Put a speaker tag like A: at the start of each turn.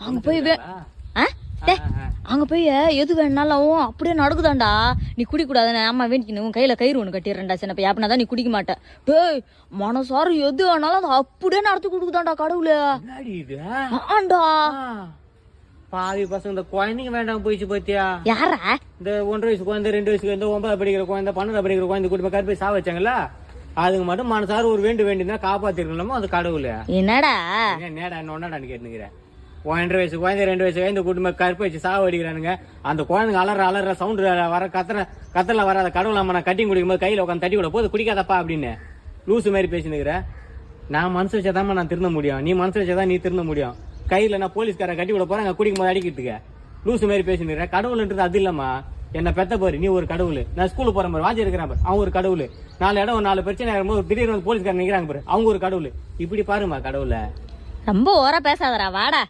A: அங்க போய் அங்க போய் எது வேணாலும் அப்படியே நடக்குதாண்டா. நீ குடிக்கூடாதுன்னு அம்மா வேண்டிக்கணும், உன் கையில கயிறு ஒண்ணு கட்டிடுறேன்டா சின்ன பையன், அப்படின்னா நீ குடிக்க மாட்டேன். டேய் மனசாரு எது வேணாலும் அது அப்படியே நடத்தி கொடுக்குதாண்டா கடவுளே. ஆண்டா
B: பாவி பசங்க இந்த குழந்தைங்க வேண்டாம் போயிடுச்சு பாத்தியா?
A: யாரா?
B: இந்த 1.5 வயசு குழந்தை, 2 வயசு குழந்தை, 9 படிக்கிற குழந்தை, 12 படிக்கிற குழந்தை கூட்டி கருப்பை சா வச்சாங்கல்ல, அதுக்கு மட்டும் மனசாரு ஒரு வேண்டினா காப்பாத்திருக்கணுமோ அது கடவுளு.
A: என்னடா
B: நேடா என்னடான்னு கேட்டுக்கிறேன். 1.5 வயசு குழந்தை, 2 வயசு குழந்தை கூட்டி கருப்பை வச்சு சாவ அடிக்கிறானுங்க. அந்த குழந்தைங்க அலற சவுண்ட் வர கத்தல வராத கடவுள் நம்ம நான் கட்டி குடிக்கும் போது கையில உட்காந்து தட்டி விட போது குடிக்காதப்பா அப்படின்னு லூசு மாதிரி பேசினுக்கிற. நான் மனசு வச்சாதான் நான் திருந்த முடியும், நீ மனசு வச்சாதான் நீ திருந்த முடியும். கையில நான் போலீஸ்கார கட்டி விட போறேன் குடிக்கும் போது அடிக்கிறதுக்கு லூசு மாதிரி பேசினுக்கிறேன். கடவுள்ன்றது அது இல்லம்மா. என்ன பெத்த பாரு, நீ ஒரு கடவுள். நான் ஸ்கூலுக்கு போறேன் பாரு, வாஞ்சி இருக்கிறேன் பாரு, அவங்க ஒரு கடவுள். 4 இடம் 4 பிரச்சனை இருக்கும்போது திடீர்னு போலீஸ்காரன் நிக்கிறாங்க பாரு, அவங்க ஒரு கடவுள். இப்படி பாருமா கடவுளை.
A: ரொம்ப ஓரா பேசாதடா, வாடா.